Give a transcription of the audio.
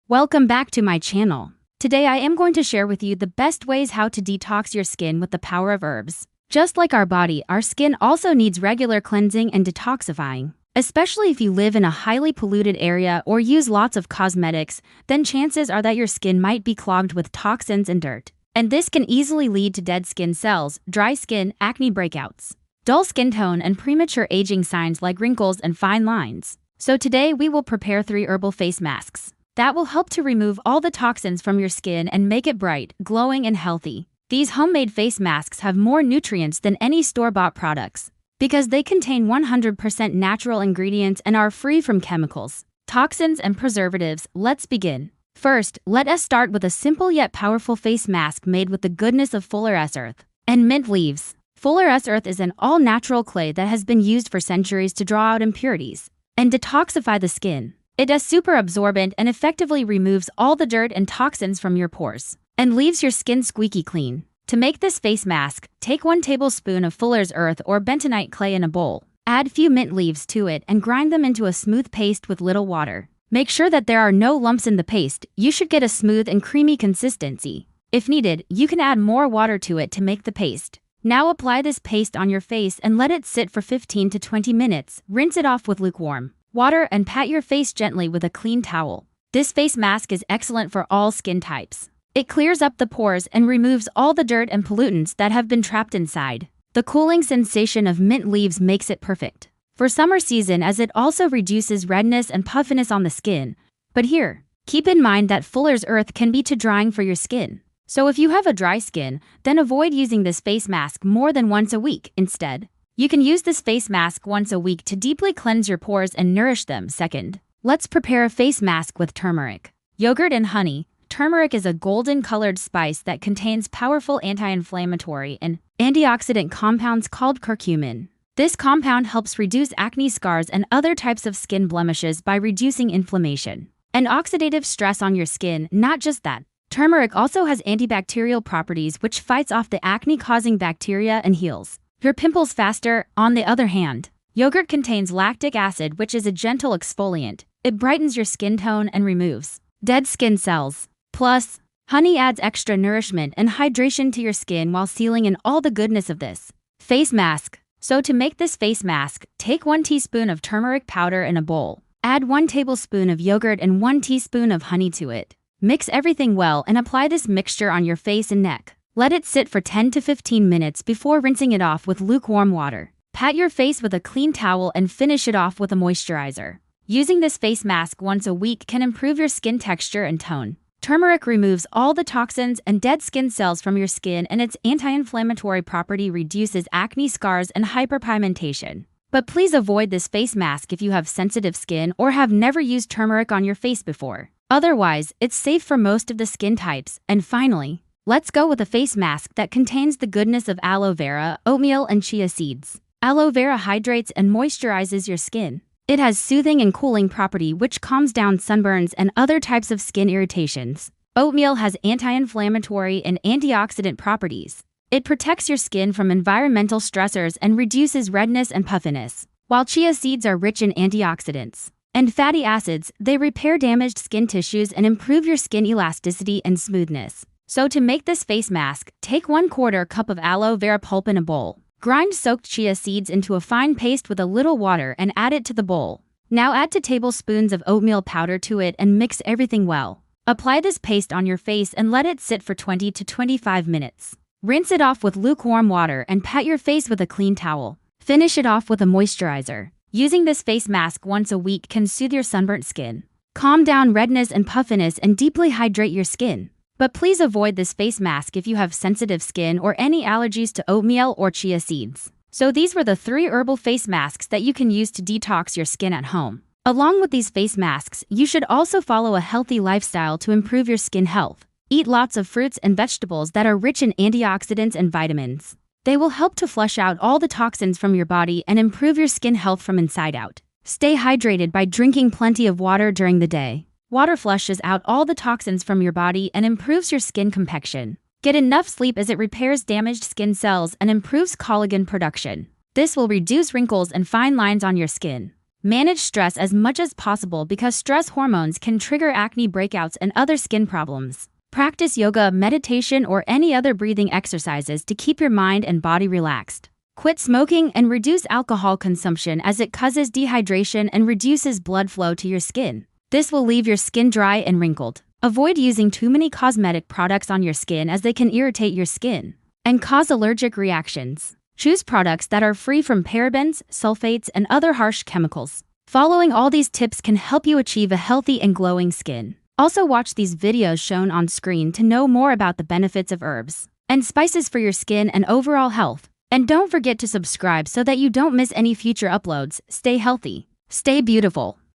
Welcome back to my channel. Today I am going to share with you the best ways how to detox your skin with the power of herbs. Just like our body, our skin also needs regular cleansing and detoxifying. Especially if you live in a highly polluted area or use lots of cosmetics, then chances are that your skin might be clogged with toxins and dirt. And this can easily lead to dead skin cells, dry skin, acne breakouts, dull skin tone, and premature aging signs like wrinkles and fine lines. So today we will prepare 3 herbal face masks that will help to remove all the toxins from your skin and make it bright, glowing, and healthy. These homemade face masks have more nutrients than any store-bought products because they contain 100% natural ingredients and are free from chemicals, toxins, and preservatives. Let's begin. First, let us start with a simple yet powerful face mask made with the goodness of Fuller's earth and mint leaves. Fuller's earth is an all-natural clay that has been used for centuries to draw out impurities and detoxify the skin. It is super absorbent and effectively removes all the dirt and toxins from your pores and leaves your skin squeaky clean. To make this face mask, take 1 tablespoon of Fuller's earth or bentonite clay in a bowl. Add few mint leaves to it and grind them into a smooth paste with little water. Make sure that there are no lumps in the paste. You should get a smooth and creamy consistency. If needed, you can add more water to it to make the paste. Now apply this paste on your face and let it sit for 15 to 20 minutes. Rinse it off with lukewarm water and pat your face gently with a clean towel. This face mask is excellent for all skin types. It clears up the pores and removes all the dirt and pollutants that have been trapped inside. The cooling sensation of mint leaves makes it perfect for summer season as it also reduces redness and puffiness on the skin. But here, keep in mind that Fuller's earth can be too drying for your skin. So if you have a dry skin, then avoid using this face mask more than once a week. Instead, you can use this face mask once a week to deeply cleanse your pores and nourish them. Second, let's prepare a face mask with turmeric, yogurt, and honey. Turmeric is a golden-colored spice that contains powerful anti-inflammatory and antioxidant compounds called curcumin. This compound helps reduce acne scars and other types of skin blemishes by reducing inflammation and oxidative stress on your skin. Not just that, turmeric also has antibacterial properties which fights off the acne-causing bacteria and heals your pimples faster. On the other hand, yogurt contains lactic acid, which is a gentle exfoliant. It brightens your skin tone and removes dead skin cells. Plus, honey adds extra nourishment and hydration to your skin while sealing in all the goodness of this face mask. So to make this face mask, take 1 teaspoon of turmeric powder in a bowl. Add 1 tablespoon of yogurt and 1 teaspoon of honey to it. Mix everything well and apply this mixture on your face and neck. Let it sit for 10 to 15 minutes before rinsing it off with lukewarm water. Pat your face with a clean towel and finish it off with a moisturizer. Using this face mask once a week can improve your skin texture and tone. Turmeric removes all the toxins and dead skin cells from your skin, and its anti-inflammatory property reduces acne scars and hyperpigmentation. But please avoid this face mask if you have sensitive skin or have never used turmeric on your face before. Otherwise, it's safe for most of the skin types. And finally, let's go with a face mask that contains the goodness of aloe vera, oatmeal, and chia seeds. Aloe vera hydrates and moisturizes your skin. It has soothing and cooling property which calms down sunburns and other types of skin irritations. Oatmeal has anti-inflammatory and antioxidant properties. It protects your skin from environmental stressors and reduces redness and puffiness. While chia seeds are rich in antioxidants and fatty acids, they repair damaged skin tissues and improve your skin elasticity and smoothness. So to make this face mask, take 1/4 cup of aloe vera pulp in a bowl. Grind soaked chia seeds into a fine paste with a little water and add it to the bowl. Now add 2 tablespoons of oatmeal powder to it and mix everything well. Apply this paste on your face and let it sit for 20 to 25 minutes. Rinse it off with lukewarm water and pat your face with a clean towel. Finish it off with a moisturizer. Using this face mask once a week can soothe your sunburnt skin, calm down redness and puffiness, and deeply hydrate your skin. But please avoid this face mask if you have sensitive skin or any allergies to oatmeal or chia seeds. So these were the 3 herbal face masks that you can use to detox your skin at home. Along with these face masks, you should also follow a healthy lifestyle to improve your skin health. Eat lots of fruits and vegetables that are rich in antioxidants and vitamins. They will help to flush out all the toxins from your body and improve your skin health from inside out. Stay hydrated by drinking plenty of water during the day. Water flushes out all the toxins from your body and improves your skin complexion. Get enough sleep as it repairs damaged skin cells and improves collagen production. This will reduce wrinkles and fine lines on your skin. Manage stress as much as possible because stress hormones can trigger acne breakouts and other skin problems. Practice yoga, meditation, or any other breathing exercises to keep your mind and body relaxed. Quit smoking and reduce alcohol consumption as it causes dehydration and reduces blood flow to your skin. This will leave your skin dry and wrinkled. Avoid using too many cosmetic products on your skin as they can irritate your skin and cause allergic reactions. Choose products that are free from parabens, sulfates, and other harsh chemicals. Following all these tips can help you achieve a healthy and glowing skin. Also watch these videos shown on screen to know more about the benefits of herbs and spices for your skin and overall health. And don't forget to subscribe so that you don't miss any future uploads. Stay healthy, stay beautiful.